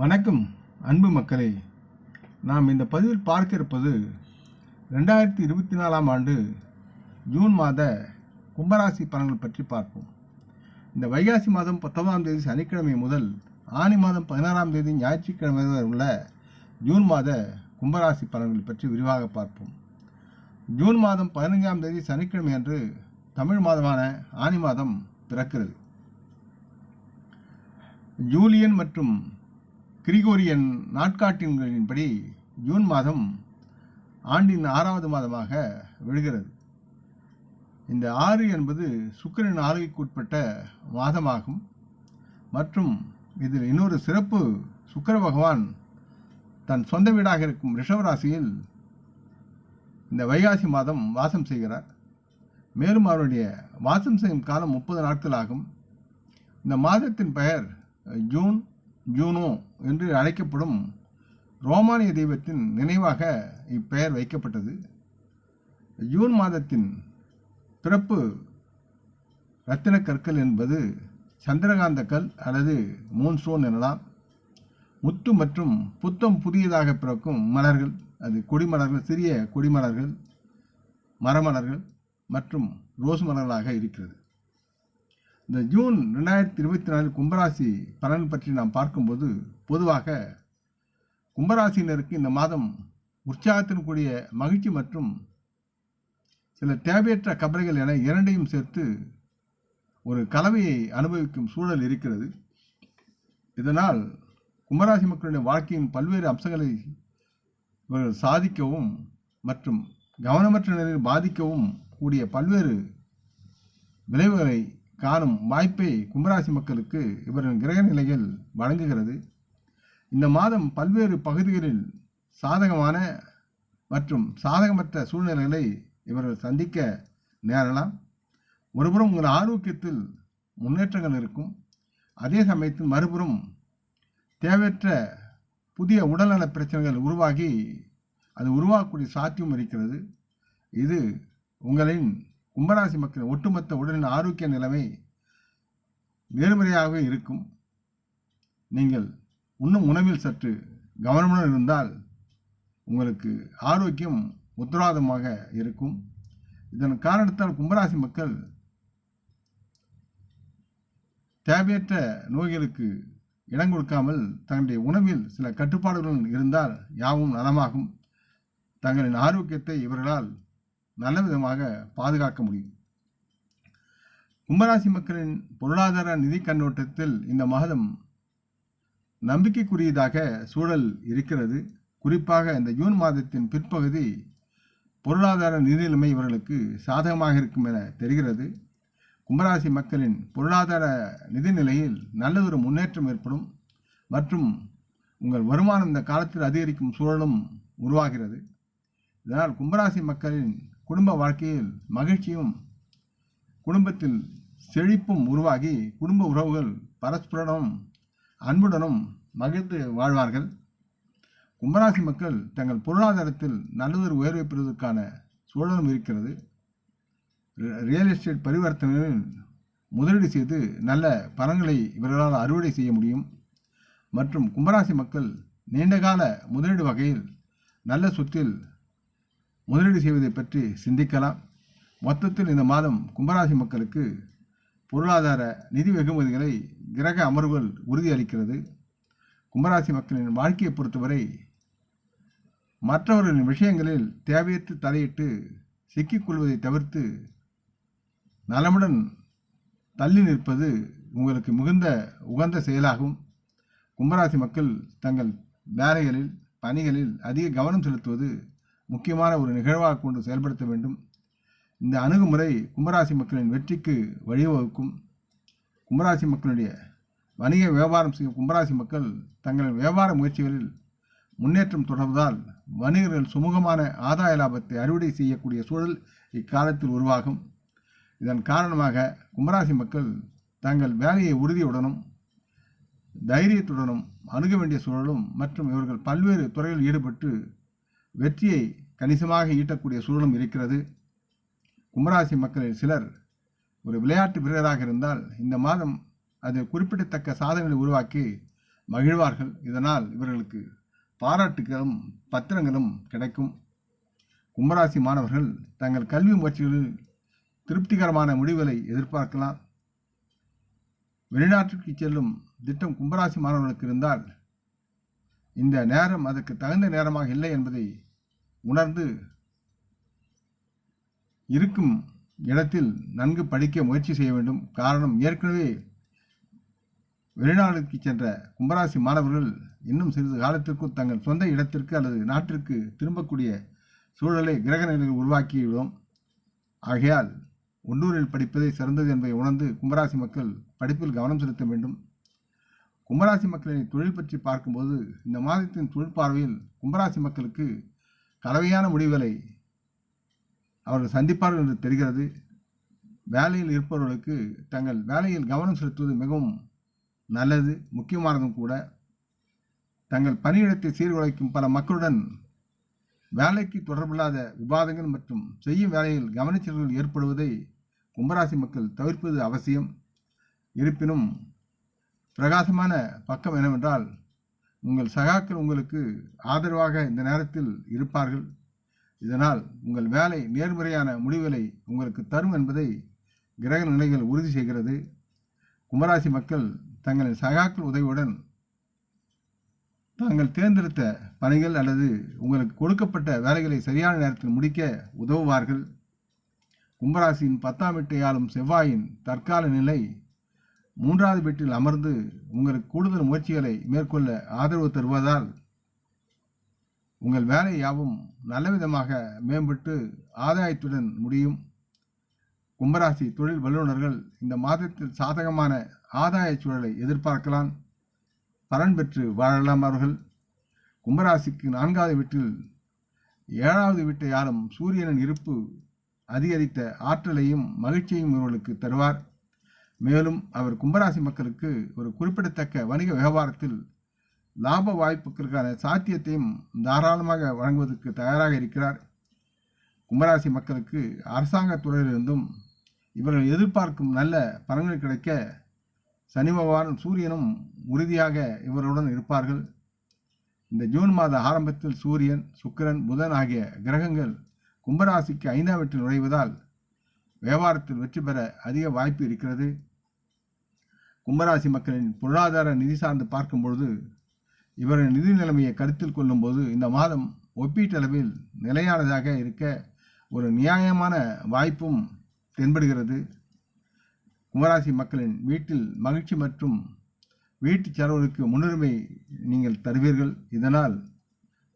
வணக்கம் அன்பு மக்களே. நாம் இந்த பதிவில் பார்க்க இருப்பது 2024ஆம் ஆண்டு ஜூன் மாத கும்பராசி பலன்கள் பற்றி பார்ப்போம். இந்த வைகாசி மாதம் 19ஆம் தேதி சனிக்கிழமை முதல் ஆனி மாதம் 16ஆம் தேதி ஞாயிற்றுக்கிழமை வரை உள்ள ஜூன் மாத கும்பராசி பலன்கள் பற்றி விரிவாக பார்ப்போம். ஜூன் மாதம் 15ஆம் தேதி சனிக்கிழமை அன்று தமிழ் மாதமான ஆனி மாதம் பிறக்கிறது. ஜூலியன் மற்றும் கிரிகோரியன் நாட்காட்டிகளின்படி ஜூன் மாதம் ஆண்டின் 6வது மாதமாக விழுகிறது. இந்த 6 என்பது சுக்கிரன் ஆளுகைக்குட்பட்ட மாதமாகும். மற்றும் இதில் இன்னொரு சிறப்பு, சுக்கிர பகவான் தன் சொந்த வீடாக இருக்கும் ரிஷபராசியில் இந்த வைகாசி மாதம் வாசம் செய்கிறார். மேலும் அவருடைய வாசம் செய்யும் காலம் 30 நாட்கள் ஆகும். இந்த மாதத்தின் பெயர் ஜூனோ என்று அழைக்கப்படும் ரோமானிய தெய்வத்தின் நினைவாக இப்பெயர் வைக்கப்பட்டது. ஜூன் மாதத்தின் பிறப்பு இரத்தின கற்கள் என்பது சந்திரகாந்த கல் அல்லது மூன்ஸ்டோன் எனலாம். முத்து மற்றும் புத்தம் புதியதாக பிறக்கும் மலர்கள், அது கொடிமலர்கள், சிறிய கொடிமலர்கள், மரமலர்கள் மற்றும் ரோஸ் மலர்களாக இருக்கிறது. இந்த ஜூன் 2024 கும்பராசி பலன் பற்றி நாம் பார்க்கும்போது, பொதுவாக கும்பராசினருக்கு இந்த மாதம் உற்சாகத்தின் கூடிய மகிழ்ச்சி மற்றும் சில தேவையற்ற கவலைகள் என இரண்டையும் சேர்த்து ஒரு கலவையை அனுபவிக்கும் சூழல் இருக்கிறது. இதனால் கும்பராசி மக்களுடைய வாழ்க்கையின் பல்வேறு அம்சங்களை இவர்கள் சாதிக்கவும் மற்றும் கவனமற்ற நிலையில் பாதிக்கவும் கூடிய பல்வேறு விளைவுகளை காணும் வாய்ப்பை கும்பராசி மக்களுக்கு இவரின் கிரக நிலைகள் வழங்குகிறது. இந்த மாதம் பல்வேறு பகுதிகளில் சாதகமான மற்றும் சாதகமற்ற சூழ்நிலைகளை இவர்கள் சந்திக்க நேரலாம். ஒருபுறம் உங்கள் ஆரோக்கியத்தில் முன்னேற்றங்கள் இருக்கும், அதே சமயத்தில் மறுபுறம் தேவையற்ற புதிய உடல்நல பிரச்சனைகள் அது உருவாகக்கூடிய சாத்தியம் இருக்கிறது. இது உங்களின் கும்பராசி மக்களின் ஒட்டுமொத்த உடலின் ஆரோக்கிய நிலைமை நேர்மறையாக இருக்கும். நீங்கள் உண்ணும் உணவில் சற்று கவனமுடன் இருந்தால் உங்களுக்கு ஆரோக்கியம் உத்தரவாதமாக இருக்கும். இதன் காரணத்தால் கும்பராசி மக்கள் தேவையற்ற நோய்களுக்கு இடம் கொடுக்காமல் தங்களுடைய உணவில் சில கட்டுப்பாடுகள் இருந்தால் யாவும் நலமாகும். தங்களின் ஆரோக்கியத்தை இவர்களால் நல்ல விதமாக பாதுகாக்க முடியும். கும்பராசி மக்களின் பொருளாதார நிதி கண்ணோட்டத்தில் இந்த மாதம் நம்பிக்கைக்குரியதாக சூழல் இருக்கிறது. குறிப்பாக இந்த ஜூன் மாதத்தின் பிற்பகுதி பொருளாதார நிதி நிலைமை இவர்களுக்கு சாதகமாக இருக்கும் என தெரிகிறது. கும்பராசி மக்களின் பொருளாதார நிதி நிலையில் நல்லதொரு முன்னேற்றம் ஏற்படும் மற்றும் உங்கள் வருமானம் இந்த காலத்தில் அதிகரிக்கும் சூழலும் உருவாகிறது. இதனால் கும்பராசி மக்களின் குடும்ப வாழ்க்கையில் மகிழ்ச்சியும் குடும்பத்தில் செழிப்பும் உருவாகி குடும்ப உறவுகள் பரஸ்பரனும் அன்புடனும் மகிழ்ந்து வாழ்வார்கள். கும்பராசி மக்கள் தங்கள் பொருளாதாரத்தில் நல்லதொரு உயர்வை பெறுவதற்கான சூழலும் இருக்கிறது. ரியல் எஸ்டேட் பரிவர்த்தனைகளில் முதலீடு செய்து நல்ல பலன்களை இவர்களால் அறுவடை செய்ய முடியும். மற்றும் கும்பராசி மக்கள் நீண்டகால முதலீடு வகையில் நல்ல சொத்தில் முதலீடு செய்வதை பற்றி சிந்திக்கலாம். மொத்தத்தில் இந்த மாதம் கும்பராசி மக்களுக்கு பொருளாதார நிதி வெகுமதிகளை கிரக அமர்வுகள் உறுதியளிக்கிறது. கும்பராசி மக்களின் வாழ்க்கையை பொறுத்தவரை மற்றவர்களின் விஷயங்களில் தேவையற்று தலையிட்டு சிக்கிக்கொள்வதை தவிர்த்து நலமுடன் தள்ளி நிற்பது உங்களுக்கு மிகுந்த உகந்த செயலாகும். கும்பராசி மக்கள் தங்கள் வேலைகளில் பணிகளில் அதிக கவனம் செலுத்துவது முக்கியமான ஒரு நிகழ்வாக கொண்டு செயல்படுத்த வேண்டும். இந்த அணுகுமுறை கும்பராசி மக்களின் வெற்றிக்கு வழிவகுக்கும். கும்பராசி மக்களுடைய வணிக வியாபாரம் செய்யும் கும்பராசி மக்கள் தங்களின் வியாபார முயற்சிகளில் முன்னேற்றம் தொடர்வதால் வணிகர்கள் சுமூகமான ஆதாய லாபத்தை அறுவடை செய்யக்கூடிய சூழல் இக்காலத்தில் உருவாகும். இதன் காரணமாக கும்பராசி மக்கள் தங்கள் வேலையை உறுதியுடனும் தைரியத்துடனும் அணுக வேண்டிய சூழலும் மற்றும் இவர்கள் பல்வேறு துறையில் ஈடுபட்டு வெற்றியை கணிசமாக ஈட்டக்கூடிய சூழலும் இருக்கிறது. கும்பராசி மக்களில் சிலர் ஒரு விளையாட்டு வீரராக இருந்தால் இந்த மாதம் அது குறிப்பிடத்தக்க சாதனைகளை உருவாக்கி மகிழ்வார்கள். இதனால் இவர்களுக்கு பாராட்டுகளும் பத்திரங்களும் கிடைக்கும். கும்பராசி மாணவர்கள் தங்கள் கல்வி முயற்சிகளில் திருப்திகரமான முடிவுகளை எதிர்பார்க்கலாம். வெளிநாட்டிற்கு செல்லும் திட்டம் கும்பராசி மாணவர்களுக்கு இருந்தால் இந்த நேரம் அதற்கு தகுந்த நேரமாக இல்லை என்பதை உணர்ந்து இருக்கும் இடத்தில் நன்கு படிக்க முயற்சி செய்ய வேண்டும். காரணம், ஏற்கனவே வெளிநாடுக்கு சென்ற கும்பராசி மாணவர்கள் இன்னும் சிறிது காலத்திற்குள் தங்கள் சொந்த இடத்திற்கு அல்லது நாட்டிற்கு திரும்பக்கூடிய சூழலை கிரக நிலையில் உருவாக்கிவிடும். ஆகையால் உள்ளூரில் படிப்பதே சிறந்தது என்பதை உணர்ந்து கும்பராசி மக்கள் படிப்பில் கவனம் செலுத்த வேண்டும். கும்பராசி மக்களின் தொழில் பற்றி பார்க்கும்போது இந்த மாதத்தின் தொழில் பார்வையில் கும்பராசி மக்களுக்கு கலவையான முடிவுகளை அவர்கள் சந்திப்பார்கள் என்று தெரிகிறது. வேலையில் இருப்பவர்களுக்கு தங்கள் வேலையில் கவனம் செலுத்துவது மிகவும் நல்லது, முக்கியமானதும் கூட. தங்கள் பணியிடத்தை சீர்குலைக்கும் பல மக்களுடன் வேலைக்கு தொடர்பில்லாத விவாதங்கள் மற்றும் செய்யும் வேலையில் கவனச்சிதறல்கள் ஏற்படுவதை கும்பராசி மக்கள் தவிர்ப்பது அவசியம். இருப்பினும் பிரகாசமான பக்கம் என்னவென்றால், உங்கள் சகாக்கள் உங்களுக்கு ஆதரவாக இந்த நேரத்தில் இருப்பார்கள். இதனால் உங்கள் வேலை நேர்மறையான முடிவுகளை உங்களுக்கு தரும் என்பதை கிரக நிலைகள் உறுதி செய்கிறது. கும்பராசி மக்கள் தங்களின் சகாக்கள் உதவியுடன் தாங்கள் தேர்ந்தெடுத்த பணிகள் அல்லது உங்களுக்கு கொடுக்கப்பட்ட வேலைகளை சரியான நேரத்தில் முடிக்க உதவுவார்கள். கும்பராசியின் 10ஆம் வீட்டை ஆளும் செவ்வாயின் தற்கால நிலை 3வது வீட்டில் அமர்ந்து உங்களுக்கு கூடுதல் முயற்சிகளை மேற்கொள்ள ஆதரவு தருவதால் உங்கள் வேலை யாவும் நல்லவிதமாக மேம்பட்டு ஆதாயத்துடன் முடியும். கும்பராசி தொழில் வல்லுநர்கள் இந்த மாதத்தில் சாதகமான ஆதாய சூழலை எதிர்பார்க்கலாம். பலன் பெற்று வாழலாம். அவர்கள் கும்பராசிக்கு 4வது வீட்டில் 7வது வீட்டை ஆளும் சூரியனின் இருப்பு அதிகரித்த ஆற்றலையும் மகிழ்ச்சியையும் இவர்களுக்கு தருவார். மேலும் அவர் கும்பராசி மக்களுக்கு ஒரு குறிப்பிடத்தக்க வணிக வியாபாரத்தில் லாப வாய்ப்புகளுக்கான சாத்தியத்தையும் தாராளமாக வழங்குவதற்கு தயாராக இருக்கிறார். கும்பராசி மக்களுக்கு அரசாங்க துறையிலிருந்தும் இவர்கள் எதிர்பார்க்கும் நல்ல பலன்கள் கிடைக்க சனி பகவானும் சூரியனும் உறுதியாக இவருடன் இருப்பார்கள். இந்த ஜூன் மாத ஆரம்பத்தில் சூரியன், சுக்கிரன், புதன் ஆகிய கிரகங்கள் கும்பராசிக்கு 5ஆம் வீட்டில் நுழைவதால் வியாபாரத்தில் வெற்றி பெற அதிக வாய்ப்பு இருக்கிறது. கும்பராசி மக்களின் பொருளாதார நிதி சார்ந்து பார்க்கும் பொழுது இவரின் நிதி நிலைமையை கருத்தில் கொள்ளும்போது இந்த மாதம் ஒப்பீட்டளவில் நிலையானதாக இருக்க ஒரு நியாயமான வாய்ப்பும் தென்படுகிறது. கும்பராசி மக்களின் வீட்டில் மகிழ்ச்சி மற்றும் வீட்டு செலவுகளுக்கு முன்னுரிமை நீங்கள் தருவீர்கள். இதனால்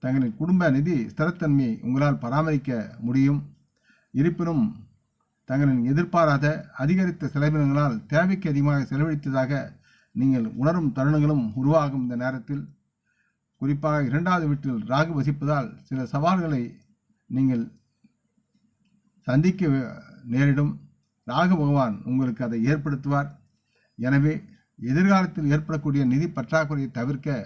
தங்களின் குடும்ப நிதி ஸ்திரத்தன்மையை உங்களால் பராமரிக்க முடியும். இருப்பினும் தங்களின் எதிர்பாராத அதிகரித்த செலவினங்களால் தேவைக்கு அதிகமாக செலவழித்ததாக நீங்கள் உணரும் தருணங்களும் உருவாகும். இந்த நேரத்தில் குறிப்பாக 2வது வீட்டில் ராகு வசிப்பதால் சில சவால்களை நீங்கள் சந்திக்க நேரிடும். ராகு பகவான் உங்களுக்கு அதை ஏற்படுத்துவார். எனவே எதிர்காலத்தில் ஏற்படக்கூடிய நிதி பற்றாக்குறையை தவிர்க்க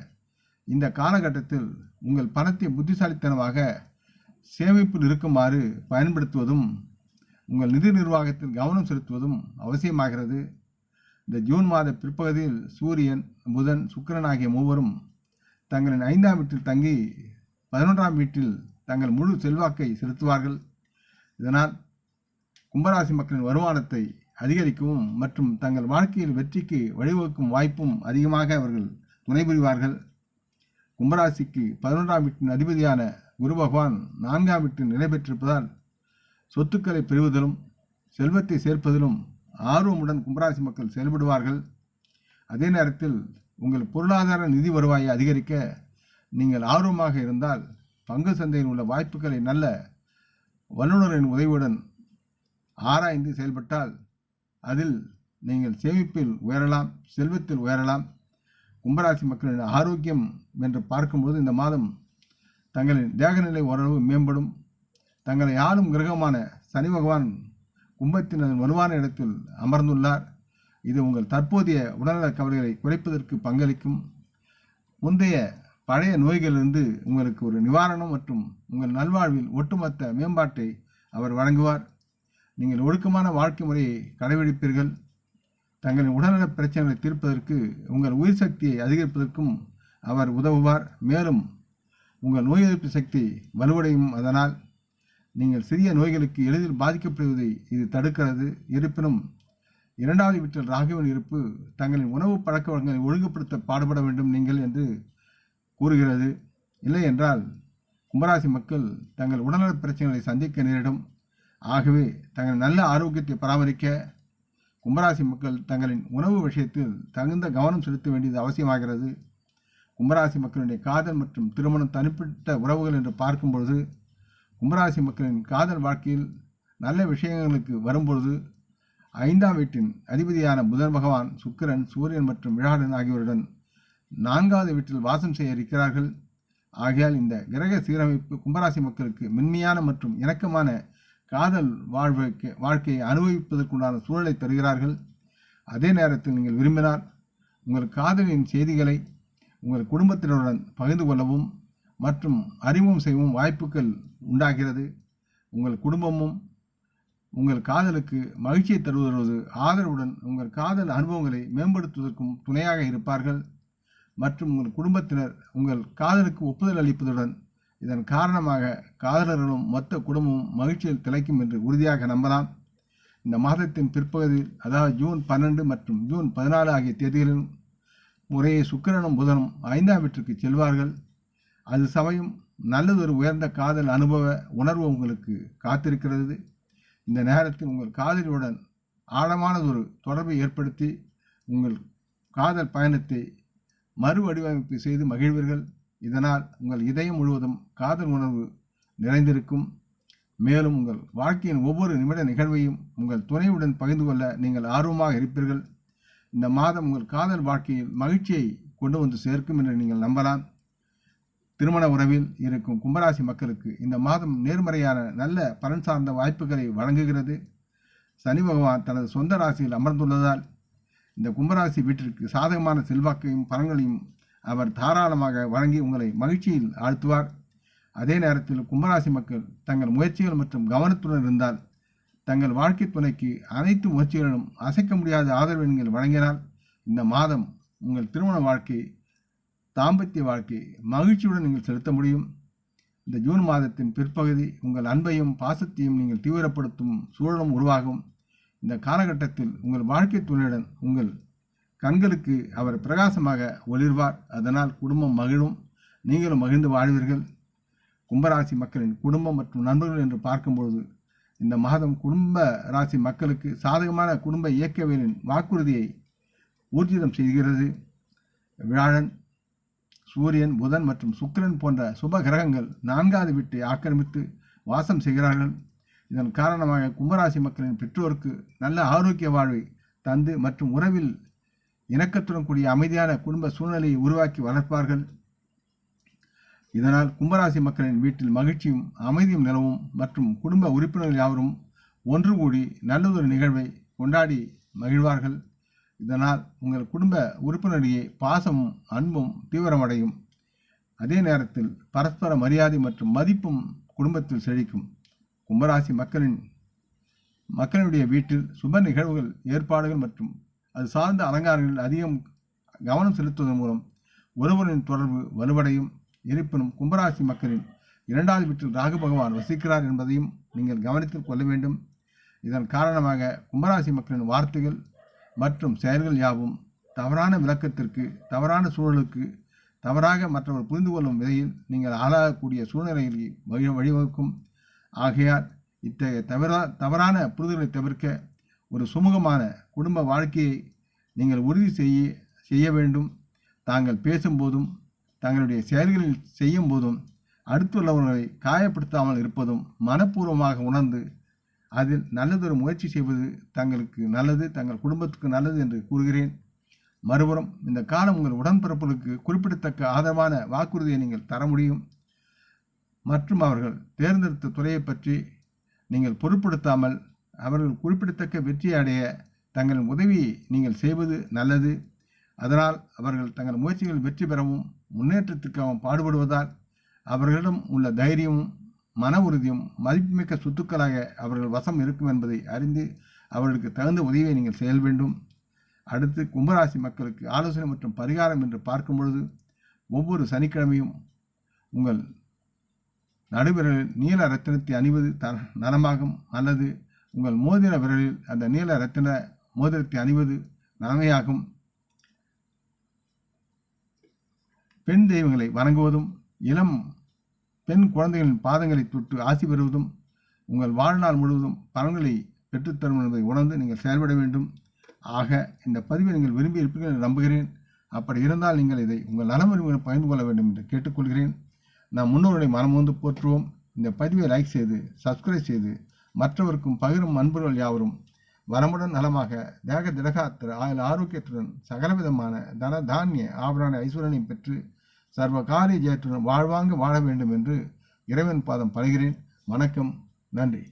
இந்த காலகட்டத்தில் உங்கள் பணத்தை புத்திசாலித்தனமாக சேமிப்பில் இருக்குமாறு பயன்படுத்துவதும் உங்கள் நிதி நிர்வாகத்தில் கவனம் செலுத்துவதும் அவசியமாகிறது. இந்த ஜூன் மாத பிற்பகுதியில் சூரியன், புதன், சுக்கிரன் ஆகிய மூவரும் தங்களின் 5ஆம் வீட்டில் தங்கி 11ஆம் வீட்டில் தங்கள் முழு செல்வாக்கை செலுத்துவார்கள். இதனால் கும்பராசி மக்களின் வருமானத்தை அதிகரிக்கவும் மற்றும் தங்கள் வாழ்க்கையில் வெற்றிக்கு வழிவகுக்கும் வாய்ப்பும் அதிகமாக அவர்கள் துணை புரிவார்கள். கும்பராசிக்கு 11ஆம் வீட்டின் அதிபதியான குரு பகவான் 4ஆம் வீட்டில் நிலை பெற்றிருப்பதால் சொத்துக்களை பெறுவதிலும் செல்வத்தை சேர்ப்பதிலும் ஆர்வமுடன் கும்பராசி மக்கள் செயல்படுவார்கள். அதே நேரத்தில் உங்கள் பொருளாதார நிதி வருவாயை அதிகரிக்க நீங்கள் ஆர்வமாக இருந்தால் பங்கு சந்தையில் உள்ள வாய்ப்புகளை நல்ல வல்லுநரின் உதவியுடன் ஆராய்ந்து செயல்பட்டால் அதில் நீங்கள் சேமிப்பில் உயரலாம், செல்வத்தில் உயரலாம். கும்பராசி மக்களின் ஆரோக்கியம் என்று பார்க்கும்போது இந்த மாதம் தங்களின் தேகநிலை ஓரளவு மேம்படும். தங்களை ஆளும் கிரகமான சனி பகவான் கும்பத்தின் வலுவான இடத்தில் அமர்ந்துள்ளார். இது உங்கள் தற்போதைய உடல்நல கவலைகளை குறைப்பதற்கு பங்களிக்கும். முந்தைய பழைய நோய்களிலிருந்து உங்களுக்கு ஒரு நிவாரணம் மற்றும் உங்கள் நல்வாழ்வில் ஒட்டுமொத்த மேம்பாட்டை அவர் வழங்குவார். நீங்கள் ஒழுக்கமான வாழ்க்கை முறையை கடைபிடிப்பீர்கள். தங்களின் உடல்நலப் பிரச்சனைகளை தீர்ப்பதற்கு உங்கள் உயிர் சக்தியை அதிகரிப்பதற்கும் அவர் உதவுவார். மேலும் உங்கள் நோய் எதிர்ப்பு சக்தி வலுவடையும். அதனால் நீங்கள் சிறிய நோய்களுக்கு எளிதில் பாதிக்கப்படுவதை இது தடுக்கிறது. இருப்பினும் 2வது வீட்டில் ராகுவின் இருப்பு தங்களின் உணவு பழக்க வழக்கங்களை ஒழுங்குபடுத்த பாடுபட வேண்டும் நீங்கள் என்று கூறுகிறது. இல்லை என்றால் கும்பராசி மக்கள் தங்கள் உடல்நலப் பிரச்சனைகளை சந்திக்க நேரிடும். ஆகவே தங்கள் நல்ல ஆரோக்கியத்தை பராமரிக்க கும்பராசி மக்கள் தங்களின் உணவு விஷயத்தில் தகுந்த கவனம் செலுத்த வேண்டியது அவசியமாகிறது. கும்பராசி மக்களுடைய காதல் மற்றும் திருமணம் தனிப்பட்ட உறவுகள் என்று பார்க்கும்பொழுது கும்பராசி மக்களின் காதல் வாழ்க்கையில் நல்ல விஷயங்களுக்கு வரும்பொழுது 5ஆம் வீட்டின் அதிபதியான புதன் பகவான், சுக்கிரன், சூரியன் மற்றும் வியாழன் ஆகியோருடன் 4வது வீட்டில் வாசம் செய்ய இருக்கிறார்கள். ஆகையால் இந்த கிரக சீரமைப்பு கும்பராசி மக்களுக்கு மென்மையான மற்றும் இணக்கமான காதல் வாழ்க்கையை அனுபவிப்பதற்குண்டான சூழலை தருகிறார்கள். அதே நேரத்தில் நீங்கள் விரும்பினால் உங்கள் காதலின் செய்திகளை உங்கள் குடும்பத்தினருடன் பகிர்ந்து கொள்ளவும் மற்றும் அறிமுகம் செய்யவும் வாய்ப்புகள் உண்டாகிறது. உங்கள் குடும்பமும் உங்கள் காதலுக்கு மகிழ்ச்சியை தருவதோடு ஆதரவுடன் உங்கள் காதல் அனுபவங்களை மேம்படுத்துவதற்கும் துணையாக இருப்பார்கள். மற்றும் உங்கள் குடும்பத்தினர் உங்கள் காதலுக்கு ஒப்புதல் அளிப்பதுடன் இதன் காரணமாக காதலர்களும் மொத்த குடும்பமும் மகிழ்ச்சியில் திளைக்கும் என்று உறுதியாக நம்பலாம். இந்த மாதத்தின் பிற்பகுதியில், அதாவது ஜூன் 12 மற்றும் ஜூன் 14 ஆகிய தேதிகளில் முறையே சுக்கிரனும் புதனும் 5ஆம் வீட்டிற்கு செல்வார்கள். அது சமயம் நல்லதொரு உயர்ந்த காதல் அனுபவ உணர்வு உங்களுக்கு காத்திருக்கிறது. இந்த நேரத்தில் உங்கள் காதலியுடன் ஆழமானதொரு தொடர்பை ஏற்படுத்தி உங்கள் காதல் பயணத்தை மறு வடிவமைப்பு செய்து மகிழ்வீர்கள். இதனால் உங்கள் இதயம் முழுவதும் காதல் உணர்வு நிறைந்திருக்கும். மேலும் உங்கள் வாழ்க்கையின் ஒவ்வொரு நிமிட நிகழ்வையும் உங்கள் துணையுடன் பகிர்ந்து கொள்ள நீங்கள் ஆர்வமாக இருப்பீர்கள். இந்த மாதம் உங்கள் காதல் வாழ்க்கையில் மகிழ்ச்சியை கொண்டு வந்து சேர்க்கும் என்று நீங்கள் நம்பலாம். திருமண உறவில் இருக்கும் கும்பராசி மக்களுக்கு இந்த மாதம் நேர்மறையான நல்ல பலன் சார்ந்த வாய்ப்புகளை வழங்குகிறது. சனி பகவான் தனது சொந்த ராசியில் அமர்ந்துள்ளதால் இந்த கும்பராசி வீட்டிற்கு சாதகமான செல்வாக்கையும் பலன்களையும் அவர் தாராளமாக வழங்கி உங்களை மகிழ்ச்சியில் ஆழ்த்துவார். அதே நேரத்தில் கும்பராசி மக்கள் தங்கள் முயற்சிகள் மற்றும் கவனத்துடன் இருந்தால் தங்கள் வாழ்க்கை துணைக்கு அனைத்து முயற்சிகளிலும் அசைக்க முடியாத ஆதரவை நீங்கள் வழங்கினால் இந்த மாதம் உங்கள் திருமண வாழ்க்கை, தாம்பத்திய வாழ்க்கை மகிழ்ச்சியுடன் நீங்கள் செலுத்த முடியும். இந்த ஜூன் மாதத்தின் பிற்பகுதி உங்கள் அன்பையும் பாசத்தையும் நீங்கள் தீவிரப்படுத்தும் சூழலும் உருவாகும். இந்த காலகட்டத்தில் உங்கள் வாழ்க்கை துணையுடன் உங்கள் கண்களுக்கு அவர் பிரகாசமாக ஒளிர்வார். அதனால் குடும்பம் மகிழும், நீங்களும் மகிழ்ந்து வாழ்வீர்கள். கும்பராசி மக்களின் குடும்பம் மற்றும் நண்பர்கள் என்று பார்க்கும்பொழுது இந்த மாதம் குடும்ப ராசி மக்களுக்கு சாதகமான குடும்ப இயக்கவியலின் வாக்குறுதியை ஊர்ஜிதம் செய்கிறது. வியாழன், சூரியன், புதன் மற்றும் சுக்கிரன் போன்ற சுப கிரகங்கள் 4வது வீட்டை ஆக்கிரமித்து வாசம் செய்கிறார்கள். இதன் காரணமாக கும்பராசி மக்களின் பெற்றோருக்கு நல்ல ஆரோக்கிய வாழ்வை தந்து மற்றும் உறவில் இணக்கத்துடன் கூடிய அமைதியான குடும்ப சூழ்நிலையை உருவாக்கி வளர்ப்பார்கள். இதனால் கும்பராசி மக்களின் வீட்டில் மகிழ்ச்சியும் அமைதியும் நிலவும் மற்றும் குடும்ப உறுப்பினர்கள் யாவரும் ஒன்று கூடி நல்லதொரு நிகழ்வை கொண்டாடி மகிழ்வார்கள். இதனால் உங்கள் குடும்ப உறுப்பினரிடையே பாசமும் அன்பும் தீவிரமடையும். அதே நேரத்தில் பரஸ்பர மரியாதை மற்றும் மதிப்பும் குடும்பத்தில் செழிக்கும். கும்பராசி மக்களுடைய வீட்டில் சுப நிகழ்வுகள், ஏற்பாடுகள் மற்றும் அது சார்ந்த அலங்காரங்களில் அதிகம் கவனம் செலுத்துவதன் மூலம் ஒருவரின் தொடர்பு வலுவடையும். இருப்பினும் கும்பராசி மக்களின் 2வது வீட்டில் ராகு பகவான் வசிக்கிறார் என்பதையும் நீங்கள் கவனத்தில் கொள்ள வேண்டும். இதன் காரணமாக கும்பராசி மக்களின் வார்த்தைகள் மற்றும் செயல்கள் யாவும் தவறான விளக்கத்திற்கு, தவறான சூழலுக்கு, தவறாக மற்றவர் புரிந்து கொள்ளும் விதையில் நீங்கள் ஆளாகக்கூடிய சூழ்நிலையில் வழிவகுக்கும். ஆகையால் இத்தகைய தவறான புரிதலை தவிர்க்க ஒரு சுமூகமான குடும்ப வாழ்க்கையை நீங்கள் உறுதி செய்ய வேண்டும். தாங்கள் பேசும்போதும் தங்களுடைய செயல்களில் செய்யும் போதும் அடுத்துள்ளவர்களை காயப்படுத்தாமல் இருப்பதும் மனப்பூர்வமாக உணர்ந்து அதில் நல்லதொரு முயற்சி செய்வது தங்களுக்கு நல்லது, தங்கள் குடும்பத்துக்கு நல்லது என்று கூறுகிறேன். மறுபுறம் இந்த காலம் உங்கள் உடன்பிறப்புகளுக்கு குறிப்பிடத்தக்க ஆதரவான வாக்குறுதியை நீங்கள் தர முடியும். மற்றும் அவர்கள் தேர்ந்தெடுத்த துறையை பற்றி நீங்கள் பொருட்படுத்தாமல் அவர்கள் குறிப்பிடத்தக்க வெற்றி அடைய தங்களின் உதவியை நீங்கள் செய்வது நல்லது. அதனால் அவர்கள் தங்கள் முயற்சிகள் வெற்றி பெறவும் முன்னேற்றத்துக்காகவும் பாடுபடுவதால் அவர்களிடம் உள்ள தைரியமும் மன உறுதியும் மதிப்புமிக்க சொத்துக்களாக அவர்கள் வசம் இருக்கும் என்பதை அறிந்து அவர்களுக்கு தகுந்த உதவியை நீங்கள் செய்ய வேண்டும். அடுத்து கும்பராசி மக்களுக்கு ஆலோசனை மற்றும் பரிகாரம் என்று பார்க்கும் பொழுது ஒவ்வொரு சனிக்கிழமையும் உங்கள் நடுவிரலில் நீல ரத்தினத்தை அணிவது நலமாகும், அல்லது உங்கள் மோதிர விரலில் அந்த நீல ரத்தின மோதிரத்தை அணிவது நன்மையாகும். பெண் தெய்வங்களை வணங்குவதும் இளம் பெண் குழந்தைகளின் பாதங்களை தொட்டு ஆசி பெறுவதும் உங்கள் வாழ்நாள் முழுவதும் பலன்களை பெற்றுத்தரும் என்பதை உணர்ந்து நீங்கள் செயல்பட வேண்டும். ஆக இந்த பதிவை நீங்கள் விரும்பி இருப்பீர்கள் என்று நம்புகிறேன். அப்படி இருந்தால் நீங்கள் இதை உங்கள் நலமுறைகளை பகிர்ந்து கொள்ள வேண்டும் என்று கேட்டுக்கொள்கிறேன். நாம் முன்னோர்களை மனமுந்து போற்றுவோம். இந்த பதிவை லைக் செய்து சப்ஸ்கிரைப் செய்து மற்றவருக்கும் பகிரும் அன்பர்கள் யாவரும் வரமுடன் நலமாக தேக திடகாத்திர ஆயுள் ஆரோக்கியத்துடன் சகலவிதமான தன தானிய ஆபரண ஐஸ்வரனை பெற்று சர்வ காரிய ஜெயத்துடன் வாழ்வாங்க வாழ வேண்டும் என்று இறைவன் பாதம் பணிகிறேன். வணக்கம், நன்றி.